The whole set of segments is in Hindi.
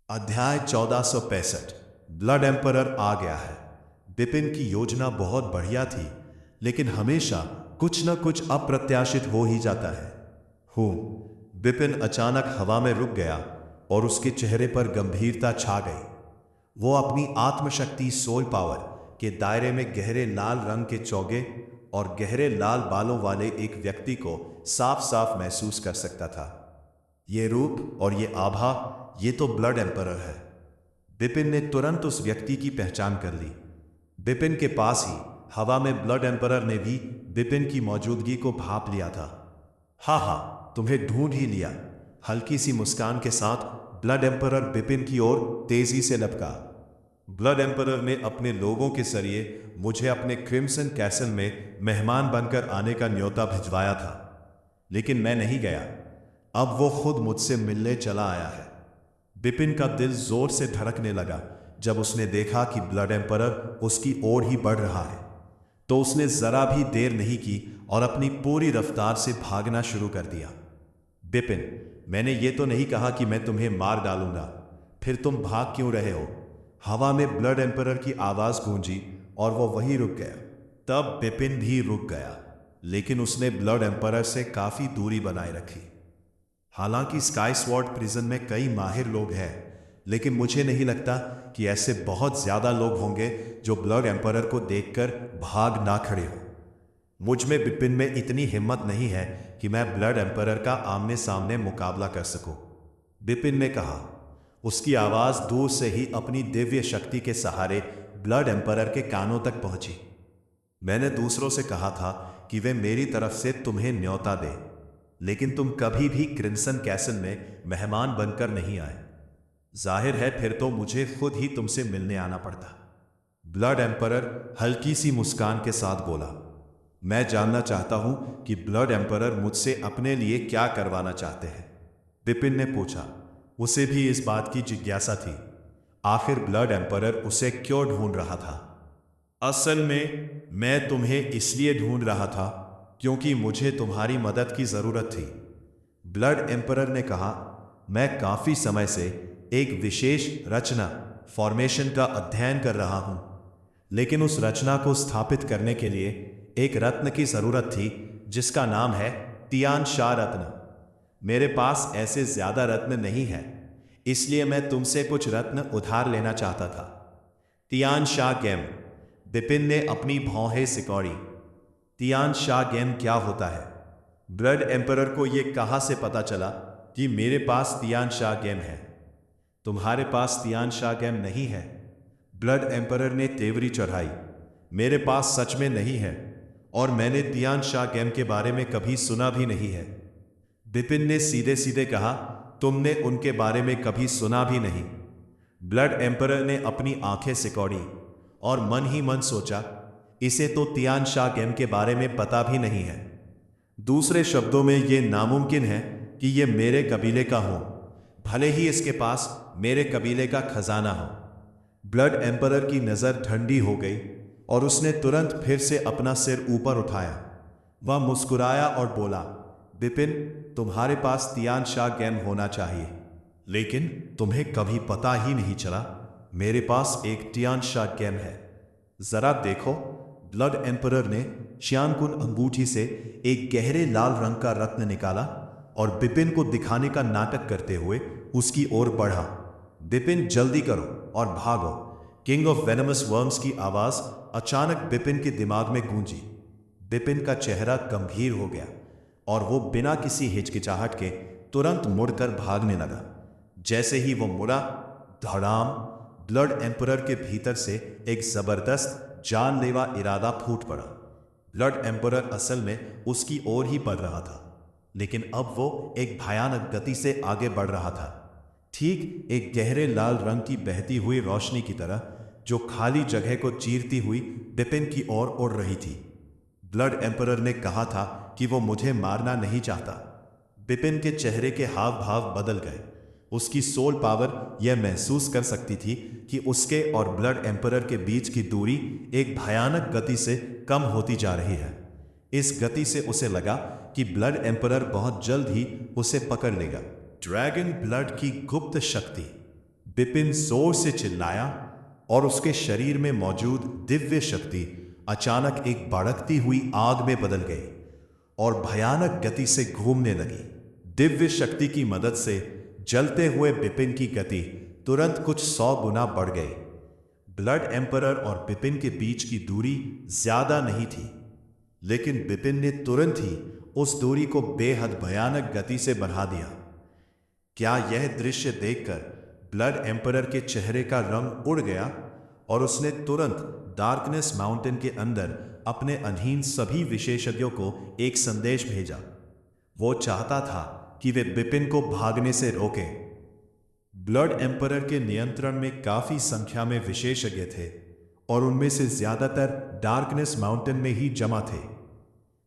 अध्याय 1465। ब्लड एम्परर आ गया है। बिपिन की योजना बहुत बढ़िया थी, लेकिन हमेशा कुछ न कुछ अप्रत्याशित हो ही जाता है। बिपिन अचानक हवा में रुक गया और उसके चेहरे पर गंभीरता छा गई। वो अपनी आत्मशक्ति सोल पावर के दायरे में गहरे लाल रंग के चौगे और गहरे लाल बालों वाले एक व्यक्ति को साफ साफ महसूस कर सकता था। ये रूप और ये आभा, ये तो ब्लड एम्परर है। बिपिन ने तुरंत उस व्यक्ति की पहचान कर ली। बिपिन के पास ही हवा में ब्लड एम्परर ने भी बिपिन की मौजूदगी को भांप लिया था। हाँ, तुम्हें ढूंढ ही लिया। हल्की सी मुस्कान के साथ ब्लड एम्परर बिपिन की ओर तेजी से लपका। ब्लड एम्परर ने अपने लोगों के जरिए मुझे अपने क्रिम्सन कैसल में मेहमान बनकर आने का न्योता भिजवाया था, लेकिन मैं नहीं गया। अब वो खुद मुझसे मिलने चला आया है। बिपिन का दिल जोर से धड़कने लगा जब उसने देखा कि ब्लड एम्परर उसकी ओर ही बढ़ रहा है। तो उसने जरा भी देर नहीं की और अपनी पूरी रफ्तार से भागना शुरू कर दिया। बिपिन, मैंने ये तो नहीं कहा कि मैं तुम्हें मार डालूंगा, फिर तुम भाग क्यों रहे हो? हवा में ब्लड एम्परर की आवाज गूंजी और वो वहीं रुक गया। तब बिपिन भी रुक गया, लेकिन उसने ब्लड एम्परर से काफी दूरी बनाए रखी। हालांकि स्काई स्वॉर्ड प्रिजन में कई माहिर लोग हैं, लेकिन मुझे नहीं लगता कि ऐसे बहुत ज्यादा लोग होंगे जो ब्लड एम्परर को देखकर भाग ना खड़े हो। मुझ में बिपिन में इतनी हिम्मत नहीं है कि मैं ब्लड एम्परर का आमने सामने मुकाबला कर सकूं, बिपिन ने कहा। उसकी आवाज दूर से ही अपनी दिव्य शक्ति के सहारे ब्लड एम्परर के कानों तक पहुंची। मैंने दूसरों से कहा था कि वे मेरी तरफ से तुम्हें न्योता दे, लेकिन तुम कभी भी क्रिम्सन कैसल में मेहमान बनकर नहीं आए। जाहिर है फिर तो मुझे खुद ही तुमसे मिलने आना पड़ता। ब्लड एम्परर हल्की सी मुस्कान के साथ बोला। मैं जानना चाहता हूं कि ब्लड एम्परर मुझसे अपने लिए क्या करवाना चाहते हैं, बिपिन ने पूछा। उसे भी इस बात की जिज्ञासा थी, आखिर ब्लड एम्परर उसे क्यों ढूंढ रहा था। असल में मैं तुम्हें इसलिए ढूंढ रहा था क्योंकि मुझे तुम्हारी मदद की जरूरत थी, ब्लड एम्परर ने कहा। मैं काफी समय से एक विशेष रचना फॉर्मेशन का अध्ययन कर रहा हूं, लेकिन उस रचना को स्थापित करने के लिए एक रत्न की जरूरत थी जिसका नाम है तियान शाह रत्न। मेरे पास ऐसे ज्यादा रत्न नहीं है, इसलिए मैं तुमसे कुछ रत्न उधार लेना चाहता था। तियान शाह गेम, बिपिन ने अपनी भौहें सिकोड़ी। तियान शाह गेम क्या होता है? ब्लड एम्परर को यह कहां से पता चला कि मेरे पास तियान शाह गेम है? तुम्हारे पास तियान शाह गेम नहीं है, ब्लड एम्परर ने तेवरी चढ़ाई। मेरे पास सच में नहीं है, और मैंने तियान शाह गेम के बारे में कभी सुना भी नहीं है, बिपिन ने सीधे सीधे कहा। तुमने उनके बारे में कभी सुना भी नहीं? ब्लड एम्परर ने अपनी आंखें सिकोड़ी और मन ही मन सोचा, इसे तो तियान शाह गेम के बारे में पता भी नहीं है। दूसरे शब्दों में यह नामुमकिन है कि यह मेरे कबीले का हो, भले ही इसके पास मेरे कबीले का खजाना हो। ब्लड एम्परर की नजर ठंडी हो गई और उसने तुरंत फिर से अपना सिर ऊपर उठाया। वह मुस्कुराया और बोला, बिपिन, तुम्हारे पास तियान शाह गेम होना चाहिए, लेकिन तुम्हें कभी पता ही नहीं चला मेरे पास एक तियान शाह गेम है। जरा देखो। ब्लड एम्परर ने श्यानकुन अंगूठी से एक गहरे लाल रंग का रत्न निकाला और बिपिन को दिखाने का नाटक करते हुए उसकी ओर बढ़ा। बिपिन, जल्दी करो और भागो। किंग ऑफ वेनमस वर्म्स की आवाज अचानक बिपिन के दिमाग में गूंजी। बिपिन का चेहरा गंभीर हो गया और वो बिना किसी हिचकिचाहट के तुरंत मुड़कर भागने लगा। जैसे ही वो मुड़ा, धड़ाम, ब्लड एम्परर के भीतर से एक जबरदस्त जानलेवा इरादा फूट पड़ा। ब्लड एम्परर असल में उसकी ओर ही बढ़ रहा था, लेकिन अब वो एक भयानक गति से आगे बढ़ रहा था, ठीक एक गहरे लाल रंग की बहती हुई रोशनी की तरह जो खाली जगह को चीरती हुई बिपिन की ओर उड़ रही थी। ब्लड एम्परर ने कहा था कि वो मुझे मारना नहीं चाहता। बिपिन के चेहरे के हाव भाव बदल गए। उसकी सोल पावर यह महसूस कर सकती थी कि उसके और ब्लड एम्परर के बीच की दूरी एक भयानक गति से कम होती जा रही है। इस गति से उसे लगा कि ब्लड एम्परर बहुत जल्द ही उसे पकड़ लेगा। ड्रैगन ब्लड की गुप्त शक्ति। बिपिन जोर से चिल्लाया और उसके शरीर में मौजूद दिव्य शक्ति अचानक एक भड़कती हुई आग में बदल गई और भयानक गति से घूमने लगी। दिव्य शक्ति की मदद से जलते हुए बिपिन की गति तुरंत कुछ 100 गुना बढ़ गई। ब्लड एम्परर और बिपिन के बीच की दूरी ज्यादा नहीं थी, लेकिन बिपिन ने तुरंत ही उस दूरी को बेहद भयानक गति से बढ़ा दिया। क्या यह दृश्य देखकर ब्लड एम्परर के चेहरे का रंग उड़ गया और उसने तुरंत डार्कनेस माउंटेन के अंदर अपने अधीन सभी विशेषज्ञों को एक संदेश भेजा। वो चाहता था कि वे बिपिन को भागने से रोकें। ब्लड एम्परर के नियंत्रण में काफी संख्या में विशेषज्ञ थे और उनमें से ज्यादातर डार्कनेस माउंटेन में ही जमा थे।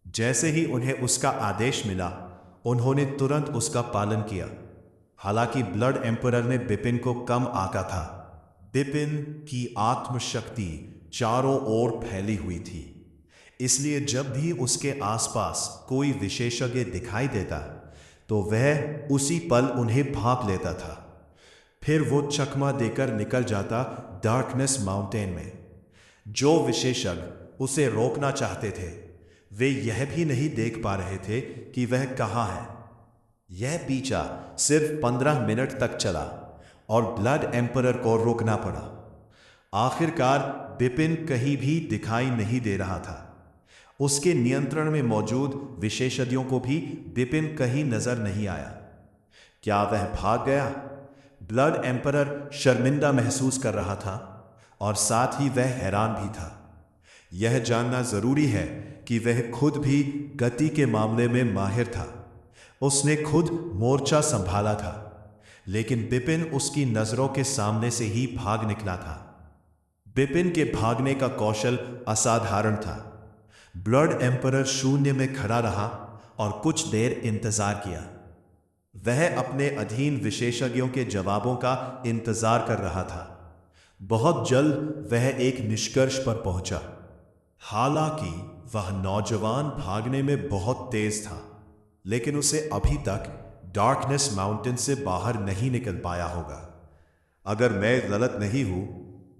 जैसे ही उन्हें उसका आदेश मिला, उन्होंने तुरंत उसका पालन किया। हालांकि ब्लड एम्परर ने बिपिन को कम आंका था। बिपिन की आत्मशक्ति चारों ओर फैली हुई थी, इसलिए जब भी उसके आसपास कोई विशेषज्ञ दिखाई देता तो वह उसी पल उन्हें भांप लेता था। फिर वो चकमा देकर निकल जाता डार्कनेस माउंटेन में। जो विशेषज्ञ उसे रोकना चाहते थे, वे यह भी नहीं देख पा रहे थे कि वह कहाँ है। यह पीछा सिर्फ 15 मिनट तक चला और ब्लड एम्परर को रोकना पड़ा। आखिरकार बिपिन कहीं भी दिखाई नहीं दे रहा था। उसके नियंत्रण में मौजूद विशेषज्ञों को भी बिपिन कहीं नजर नहीं आया। क्या वह भाग गया? ब्लड एम्परर शर्मिंदा महसूस कर रहा था और साथ ही वह हैरान भी था। यह जानना जरूरी है कि वह खुद भी गति के मामले में माहिर था। उसने खुद मोर्चा संभाला था, लेकिन बिपिन उसकी नजरों के सामने से ही भाग निकला था। बिपिन के भागने का कौशल असाधारण था। ब्लड एम्परर शून्य में खड़ा रहा और कुछ देर इंतजार किया। वह अपने अधीन विशेषज्ञों के जवाबों का इंतजार कर रहा था। बहुत जल्द वह एक निष्कर्ष पर पहुंचा। हालांकि वह नौजवान भागने में बहुत तेज था, लेकिन उसे अभी तक डार्कनेस माउंटेन से बाहर नहीं निकल पाया होगा। अगर मैं गलत नहीं हूं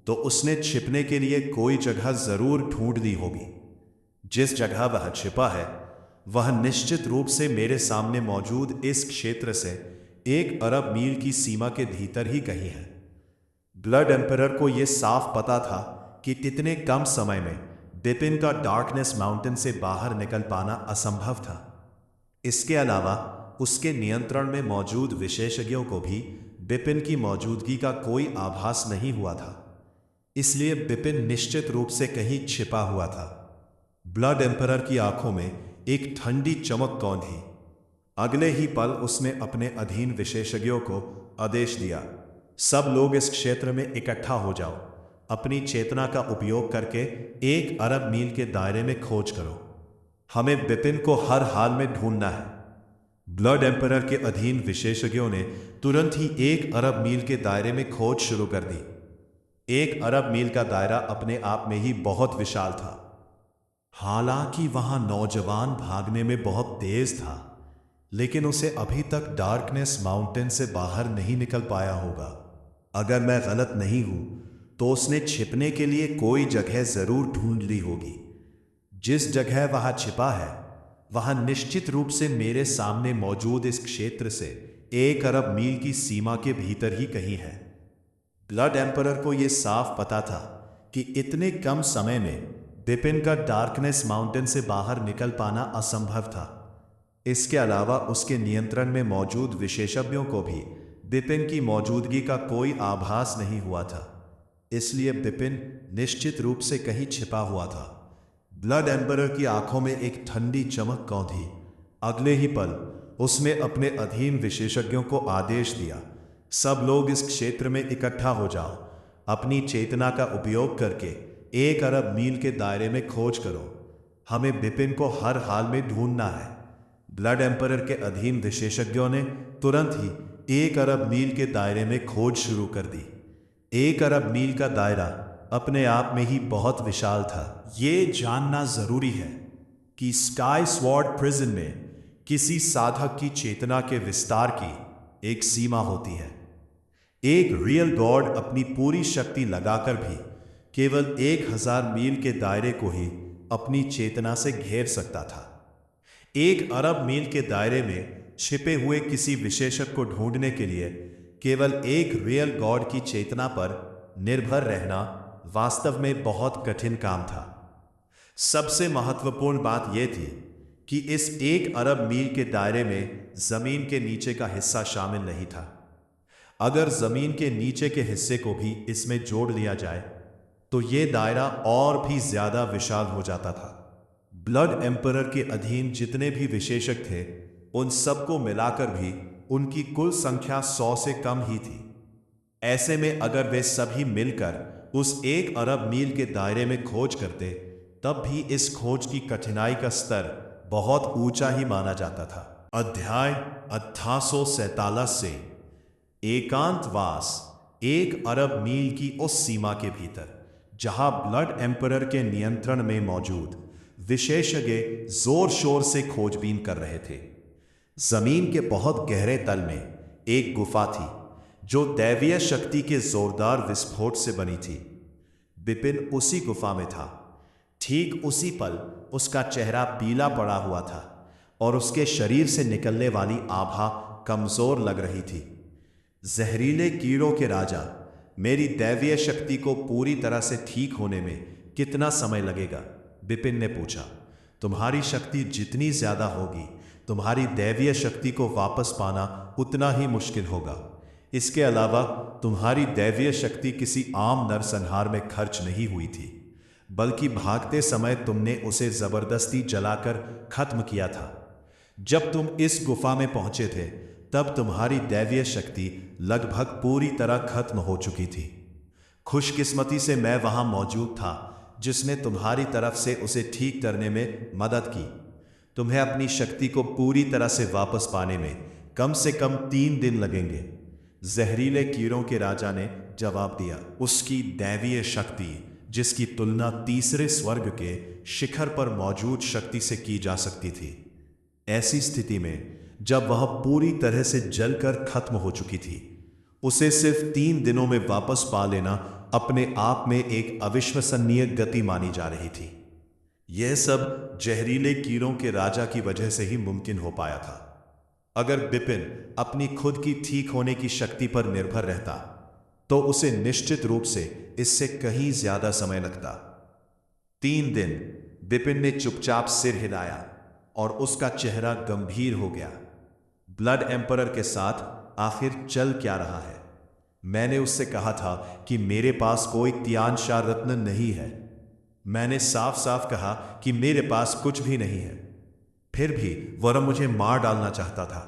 तो उसने छिपने के लिए कोई जगह जरूर ढूंढ ली होगी। जिस जगह वह छिपा है वह निश्चित रूप से मेरे सामने मौजूद इस क्षेत्र से 1 अरब मील की सीमा के भीतर ही कहीं है। ब्लड एम्परर को यह साफ पता था कि इतने कम समय में बिपिन का डार्कनेस माउंटेन से बाहर निकल पाना असंभव था। इसके अलावा उसके नियंत्रण में मौजूद विशेषज्ञों को भी बिपिन की मौजूदगी का कोई आभास नहीं हुआ था, इसलिए बिपिन निश्चित रूप से कहीं छिपा हुआ था। ब्लड एम्परर की आंखों में एक ठंडी चमक कौंधी। अगले ही पल उसने अपने अधीन विशेषज्ञों को आदेश दिया, सब लोग इस क्षेत्र में इकट्ठा हो जाओ। अपनी चेतना का उपयोग करके 1 अरब मील के दायरे में खोज करो। हमें बिपिन को हर हाल में ढूंढना है। ब्लड एम्परर के अधीन विशेषज्ञों ने तुरंत ही 1 अरब मील के दायरे में खोज शुरू कर दी। 1 अरब मील का दायरा अपने आप में ही बहुत विशाल था। हालांकि वहां नौजवान भागने में बहुत तेज था, लेकिन उसे अभी तक डार्कनेस माउंटेन से बाहर नहीं निकल पाया होगा। अगर मैं गलत नहीं हूं तो उसने छिपने के लिए कोई जगह जरूर ढूंढ ली होगी। जिस जगह वह छिपा है वह निश्चित रूप से मेरे सामने मौजूद इस क्षेत्र से 1 अरब मील की सीमा के भीतर ही कहीं है। ब्लड एम्परर को यह साफ पता था कि इतने कम समय में बिपिन का डार्कनेस माउंटेन से बाहर निकल पाना असंभव था। इसके अलावा उसके नियंत्रण में मौजूद विशेषज्ञों को भी बिपिन की मौजूदगी का कोई आभास नहीं हुआ था, इसलिए बिपिन निश्चित रूप से कहीं छिपा हुआ था। ब्लड एम्परर की आंखों में एक ठंडी चमक कौंधी। अगले ही पल उसने अपने अधीन विशेषज्ञों को आदेश दिया, सब लोग इस क्षेत्र में इकट्ठा हो जाओ। अपनी चेतना का उपयोग करके 1 अरब मील के दायरे में खोज करो। हमें बिपिन को हर हाल में ढूंढना है। ब्लड एम्परर के अधीन विशेषज्ञों ने तुरंत ही 1 अरब मील के दायरे में खोज शुरू कर दी। 1 अरब मील का दायरा अपने आप में ही बहुत विशाल था। ये जानना जरूरी है कि स्काई स्वॉर्ड प्रिजन में किसी साधक की चेतना के विस्तार की एक सीमा होती है। एक रियल गॉड अपनी पूरी शक्ति लगाकर भी केवल 1000 मील के दायरे को ही अपनी चेतना से घेर सकता था। 1 अरब मील के दायरे में छिपे हुए किसी विशेषक को ढूंढने के लिए केवल एक रियल गॉड की चेतना पर निर्भर रहना वास्तव में बहुत कठिन काम था। सबसे महत्वपूर्ण बात यह थी कि इस 1 अरब मील के दायरे में जमीन के नीचे का हिस्सा शामिल नहीं था। अगर जमीन के नीचे के हिस्से को भी इसमें जोड़ लिया जाए तो यह दायरा और भी ज्यादा विशाल हो जाता था। ब्लड एम्परर के अधीन जितने भी विशेषक थे उन सबको मिलाकर भी उनकी कुल संख्या 100 से कम ही थी। ऐसे में अगर वे सभी मिलकर उस 1 अरब मील के दायरे में खोज करते तब भी इस खोज की कठिनाई का स्तर बहुत ऊंचा ही माना जाता था। अध्याय 1847 से एकांतवास 1 अरब मील की उस सीमा के भीतर जहां ब्लड एम्परर के नियंत्रण में मौजूद विशेषज्ञ जोर शोर से खोजबीन कर रहे थे। जमीन के बहुत गहरे तल में एक गुफा थी जो दैवीय शक्ति के जोरदार विस्फोट से बनी थी। बिपिन उसी गुफा में था। ठीक उसी पल उसका चेहरा पीला पड़ा हुआ था और उसके शरीर से निकलने वाली आभा कमजोर लग रही थी। जहरीले कीड़ों के राजा, मेरी दैवीय शक्ति को पूरी तरह से ठीक होने में कितना समय लगेगा? बिपिन ने पूछा। तुम्हारी शक्ति जितनी ज्यादा होगी तुम्हारी दैवीय शक्ति को वापस पाना उतना ही मुश्किल होगा। इसके अलावा तुम्हारी दैवीय शक्ति किसी आम नरसंहार में खर्च नहीं हुई थी, बल्कि भागते समय तुमने उसे जबरदस्ती जलाकर खत्म किया था। जब तुम इस गुफा में पहुंचे थे तब तुम्हारी दैवीय शक्ति लगभग पूरी तरह खत्म हो चुकी थी। खुशकिस्मती से मैं वहां मौजूद था जिसने तुम्हारी तरफ से उसे ठीक करने में मदद की। तुम्हें अपनी शक्ति को पूरी तरह से वापस पाने में कम से कम 3 दिन लगेंगे, जहरीले कीड़ों के राजा ने जवाब दिया। उसकी दैवीय शक्ति जिसकी तुलना तीसरे स्वर्ग के शिखर पर मौजूद शक्ति से की जा सकती थी। ऐसी स्थिति में जब वह पूरी तरह से जलकर खत्म हो चुकी थी, उसे सिर्फ 3 दिनों में वापस पा लेना अपने आप में एक अविश्वसनीय गति मानी जा रही थी। यह सब जहरीले कीड़ों के राजा की वजह से ही मुमकिन हो पाया था। अगर बिपिन अपनी खुद की ठीक होने की शक्ति पर निर्भर रहता तो उसे निश्चित रूप से इससे कहीं ज्यादा समय लगता। 3 दिन बिपिन ने चुपचाप सिर हिलाया और उसका चेहरा गंभीर हो गया। ब्लड एम्परर के साथ आखिर चल क्या रहा है? मैंने उससे कहा था कि मेरे पास कोई तियानशाह रत्न नहीं है। मैंने साफ साफ कहा कि मेरे पास कुछ भी नहीं है। फिर भी वह मुझे मार डालना चाहता था।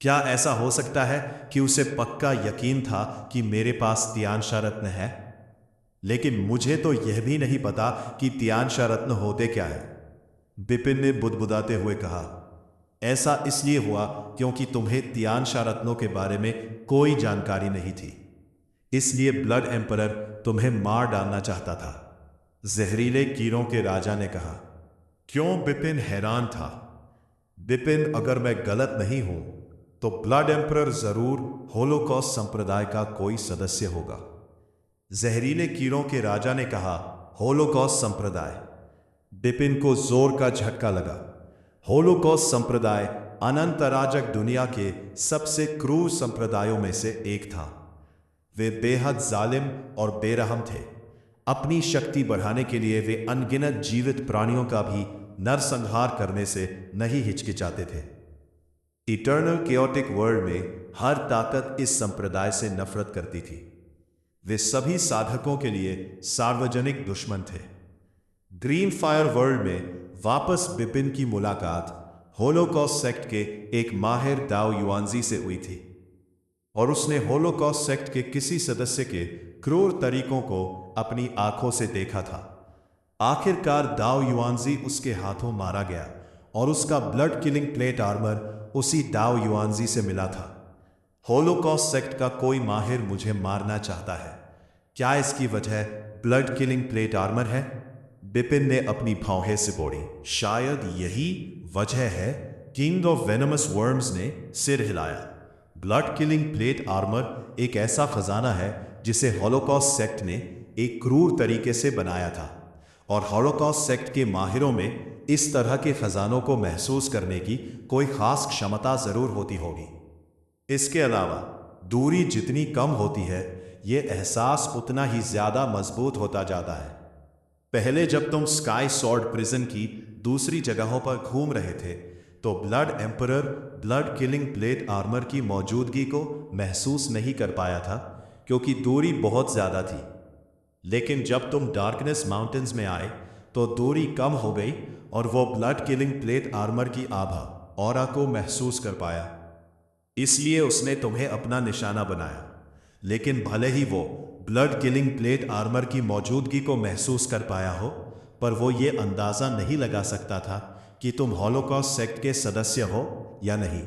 क्या ऐसा हो सकता है कि उसे पक्का यकीन था कि मेरे पास तियानशाह रत्न है? लेकिन मुझे तो यह भी नहीं पता कि तियानशाह रत्न होते क्या है। बिपिन ने बुदबुदाते हुए कहा, ऐसा इसलिए हुआ क्योंकि तुम्हें तियानशाह रत्नों के बारे में कोई जानकारी नहीं थी, इसलिए ब्लड एम्परर तुम्हें मार डालना चाहता था। जहरीले कीड़ों के राजा ने कहा। क्यों? बिपिन हैरान था। बिपिन, अगर मैं गलत नहीं हूं तो ब्लड एम्परर जरूर होलोकॉस्ट संप्रदाय का कोई सदस्य होगा। जहरीले कीड़ों के राजा ने कहा, होलोकॉस्ट संप्रदाय? बिपिन को जोर का झटका लगा। होलोकॉस्ट संप्रदाय अनंत अराजक दुनिया के सबसे क्रूर संप्रदायों में से एक था। वे बेहद जालिम और बेरहम थे। अपनी शक्ति बढ़ाने के लिए वे अनगिनत जीवित प्राणियों का भी नरसंहार करने से नहीं हिचकिचाते थे। इटर्नल केओटिक वर्ल्ड में हर ताकत इस संप्रदाय से नफरत करती थी। वे सभी साधकों के लिए सार्वजनिक दुश्मन थे। ग्रीन फायर वर्ल्ड में वापस बिपिन की मुलाकात होलोकॉस्ट सेक्ट के एक माहिर दाओ युआनजी से हुई थी और उसने होलोकॉस्ट सेक्ट के किसी सदस्य के क्रूर तरीकों को अपनी आंखों से देखा था। आखिरकार दाओ युआनजी उसके हाथों मारा गया और उसका ब्लड किलिंग प्लेट आर्मर उसी दाओ युआनजी से मिला था। होलोकॉस्ट सेक्ट का कोई माहिर मुझे मारना चाहता है। क्या इसकी वजह ब्लड किलिंग प्लेट आर्मर है? बिपिन ने अपनी भौहें सिकोड़ी। शायद यही वजह है। किंग ऑफ वेनमस वर्म्स ने सिर हिलाया। ब्लड किलिंग प्लेट आर्मर एक ऐसा खजाना है जिसे हॉलोकॉस्ट सेक्ट ने एक क्रूर तरीके से बनाया था, और हॉलोकॉस्ट सेक्ट के माहिरों में इस तरह के खजानों को महसूस करने की कोई खास क्षमता जरूर होती होगी। इसके अलावा दूरी जितनी कम होती है, यह एहसास उतना ही ज्यादा मजबूत होता जाता है। पहले जब तुम स्काई सॉर्ड प्रिजन की दूसरी जगहों पर घूम रहे थे, तो blood emperor blood killing plate armour की मौजूदगी को महसूस नहीं कर पाया था, क्योंकि दूरी बहुत ज्यादा थी। लेकिन जब तुम डार्कनेस माउंटेन्स में आए, तो दूरी कम हो गई और वो ब्लड किलिंग प्लेट आर्मर की आभा ऑरा को महसूस कर पाया। इसलिए उसने तुम्हें अपना निशाना बनाया। लेकिन भले ही वो ब्लड किलिंग प्लेट आर्मर की मौजूदगी को महसूस कर पाया हो, पर वो ये अंदाजा नहीं लगा सकता था कि तुम हॉलोकॉस्ट सेक्ट के सदस्य हो या नहीं।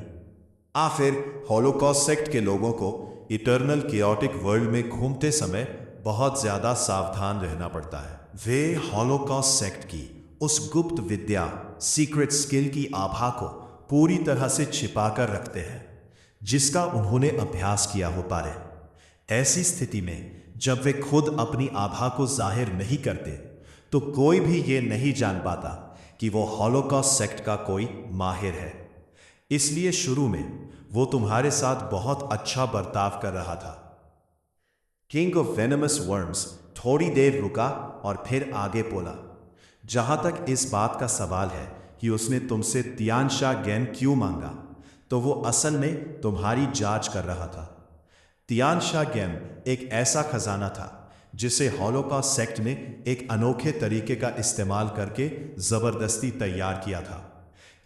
फिर हॉलोकॉस्ट सेक्ट के लोगों को इटर्नल कियोटिक वर्ल्ड में घूमते समय बहुत ज्यादा सावधान रहना पड़ता है। वे हॉलोकॉस्ट सेक्ट की उस गुप्त विद्या, सीक्रेट स्किल की आभा को पूरी तरह से छिपाकर रखते हैं, जिसका उन्होंने अभ्यास किया हो पारे। ऐसी स्थिति में जब वे खुद अपनी आभा को जाहिर नहीं करते, तो कोई भी ये नहीं जान पाता कि वो हॉलोकॉस्ट सेक्ट का कोई माहिर है। इसलिए शुरू में वो तुम्हारे साथ बहुत अच्छा बर्ताव कर रहा था। किंग ऑफ वेनमस वर्म्स थोड़ी देर रुका और फिर आगे बोला, जहां तक इस बात का सवाल है कि उसने तुमसे तियानशा गैन क्यों मांगा, तो वो असल में तुम्हारी जांच कर रहा था। तियानशा गैम एक ऐसा खजाना था जिसे हॉलोकॉस्ट सेक्ट ने एक अनोखे तरीके का इस्तेमाल करके जबरदस्ती तैयार किया था।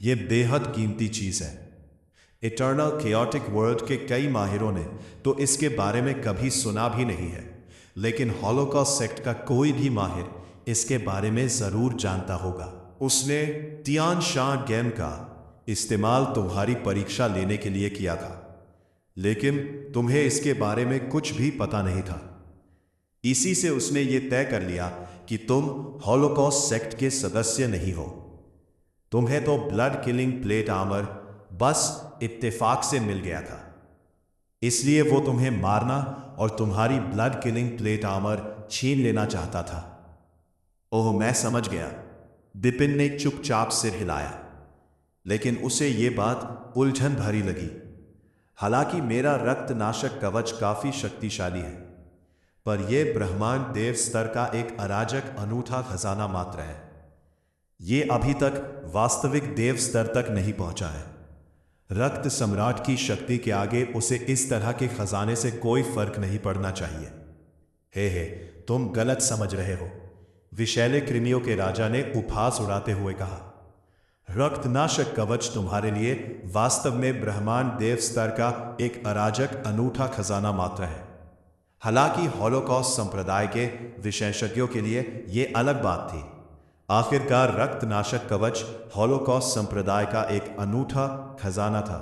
यह बेहद कीमती चीज है। इटर्नल केओटिक वर्ल्ड के कई माहिरों ने तो इसके बारे में कभी सुना भी नहीं है, लेकिन हॉलोकॉस्ट सेक्ट का कोई भी माहिर इसके बारे में जरूर जानता होगा। उसने तियानशा गैम का इस्तेमाल तुम्हारी परीक्षा लेने के लिए किया था, लेकिन तुम्हें इसके बारे में कुछ भी पता नहीं था। इसी से उसने ये तय कर लिया कि तुम हॉलोकॉस्ट सेक्ट के सदस्य नहीं हो। तुम्हें तो ब्लड किलिंग प्लेट आर्मर बस इत्तेफाक से मिल गया था, इसलिए वो तुम्हें मारना और तुम्हारी ब्लड किलिंग प्लेट आर्मर छीन लेना चाहता था। ओह, मैं समझ गया। बिपिन ने चुपचाप सिर हिलाया, लेकिन उसे ये बात उलझन भरी लगी। हालांकि मेरा रक्तनाशक कवच काफी शक्तिशाली है, पर यह ब्रह्मांड देव स्तर का एक अराजक अनूठा खजाना मात्र है। ये अभी तक वास्तविक देव स्तर तक नहीं पहुंचा है। रक्त सम्राट की शक्ति के आगे उसे इस तरह के खजाने से कोई फर्क नहीं पड़ना चाहिए। हे, तुम गलत समझ रहे हो, विषैले कृमियों के राजा ने उपहास उड़ाते हुए कहा। रक्तनाशक कवच तुम्हारे लिए वास्तव में ब्रह्मांड देव स्तर का एक अराजक अनूठा खजाना मात्र है। हालांकि हॉलोकॉस्ट संप्रदाय के विशेषज्ञों के लिए यह अलग बात थी। आखिरकार रक्तनाशक कवच हॉलोकॉस्ट संप्रदाय का एक अनूठा खजाना था,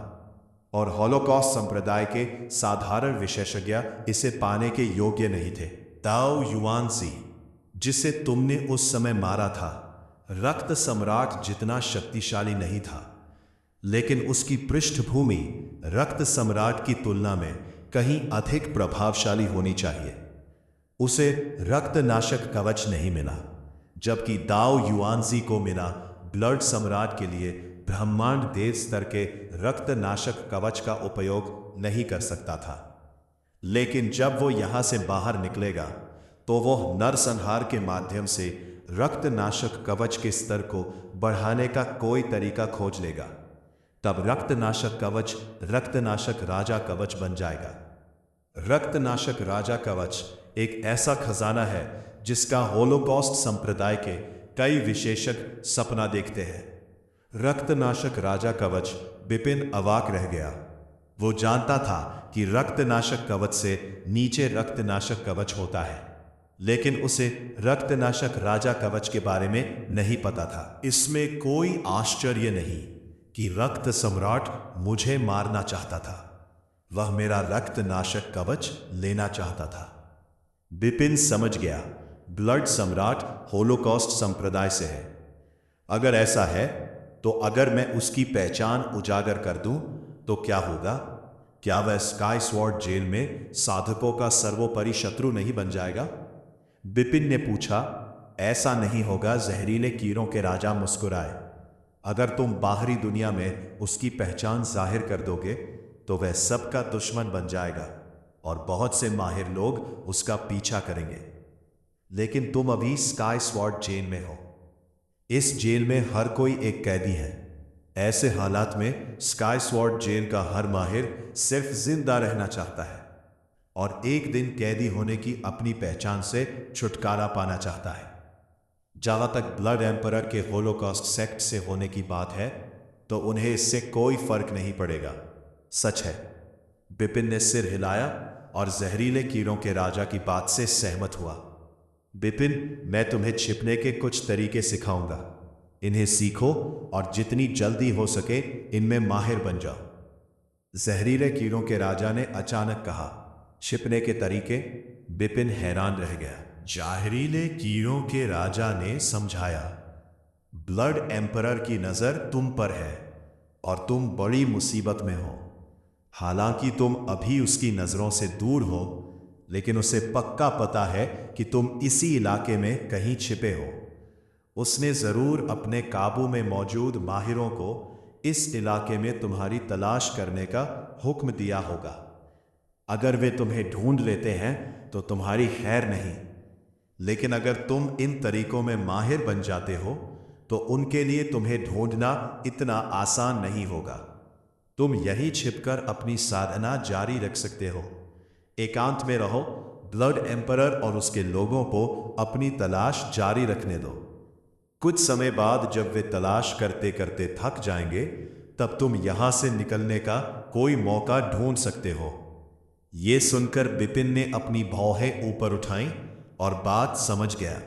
और हॉलोकॉस्ट संप्रदाय के साधारण विशेषज्ञ इसे पाने के योग्य नहीं थे। दाओ युआनजी, जिसे तुमने उस समय मारा था, रक्त सम्राट जितना शक्तिशाली नहीं था, लेकिन उसकी पृष्ठभूमि रक्त सम्राट की तुलना में कहीं अधिक प्रभावशाली होनी चाहिए। उसे रक्तनाशक कवच नहीं मिला, जबकि दाओ युआनजी को मिला ब्लड सम्राट के लिए ब्रह्मांड देव स्तर के रक्तनाशक कवच का उपयोग नहीं कर सकता था। लेकिन जब वो यहां से बाहर निकलेगा, तो वो नरसंहार के माध्यम से रक्तनाशक कवच के स्तर को बढ़ाने का कोई तरीका खोज लेगा। तब रक्तनाशक कवच रक्तनाशक राजा कवच बन जाएगा। रक्तनाशक राजा कवच एक ऐसा खजाना है जिसका होलोकॉस्ट संप्रदाय के कई विशेषज्ञ सपना देखते हैं। रक्तनाशक राजा कवच। बिपिन अवाक रह गया। वो जानता था कि रक्तनाशक कवच से नीचे रक्तनाशक कवच होता है, लेकिन उसे रक्तनाशक राजा कवच के बारे में नहीं पता था। इसमें कोई आश्चर्य नहीं कि रक्त सम्राट मुझे मारना चाहता था। वह मेरा रक्तनाशक कवच लेना चाहता था। बिपिन समझ गया, ब्लड सम्राट होलोकॉस्ट संप्रदाय से है। अगर ऐसा है, तो अगर मैं उसकी पहचान उजागर कर दूं, तो क्या होगा? क्या वह स्काई स्वॉर्ड जेल में साधकों का सर्वोपरि शत्रु नहीं बन जाएगा? बिपिन ने पूछा। ऐसा नहीं होगा, जहरीले कीड़ों के राजा मुस्कुराए। अगर तुम बाहरी दुनिया में उसकी पहचान जाहिर कर दोगे तो वह सबका दुश्मन बन जाएगा और बहुत से माहिर लोग उसका पीछा करेंगे। लेकिन तुम अभी स्काई स्वॉर्ड जेल में हो। इस जेल में हर कोई एक कैदी है। ऐसे हालात में स्काई स्वॉर्ड जेल का हर माहिर सिर्फ जिंदा रहना चाहता है और एक दिन कैदी होने की अपनी पहचान से छुटकारा पाना चाहता है। जहां तक ब्लड एम्परर के होलोकॉस्ट सेक्ट से होने की बात है तो उन्हें इससे कोई फर्क नहीं पड़ेगा। सच है। बिपिन ने सिर हिलाया और जहरीले कीड़ों के राजा की बात से सहमत हुआ। बिपिन, मैं तुम्हें छिपने के कुछ तरीके सिखाऊंगा। इन्हें सीखो और जितनी जल्दी हो सके इनमें माहिर बन जाओ। जहरीले कीड़ों के राजा ने अचानक कहा। छिपने के तरीके? बिपिन हैरान रह गया। जहरीले कीड़ों के राजा ने समझाया। ब्लड एम्परर की नजर तुम पर है और तुम बड़ी मुसीबत में हो। हालांकि तुम अभी उसकी नजरों से दूर हो, लेकिन उसे पक्का पता है कि तुम इसी इलाके में कहीं छिपे हो। उसने जरूर अपने काबू में मौजूद माहिरों को इस इलाके में तुम्हारी तलाश करने का हुक्म दिया होगा। अगर वे तुम्हें ढूंढ लेते हैं तो तुम्हारी खैर नहीं, लेकिन अगर तुम इन तरीकों में माहिर बन जाते हो तो उनके लिए तुम्हें ढूंढना इतना आसान नहीं होगा। तुम यही छिपकर अपनी साधना जारी रख सकते हो। एकांत में रहो, ब्लड एम्परर और उसके लोगों को अपनी तलाश जारी रखने दो। कुछ समय बाद जब वे तलाश करते करते थक जाएंगे तब तुम यहां से निकलने का कोई मौका ढूंढ सकते हो। यह सुनकर बिपिन ने अपनी भौहें ऊपर उठाईं और बात समझ गया।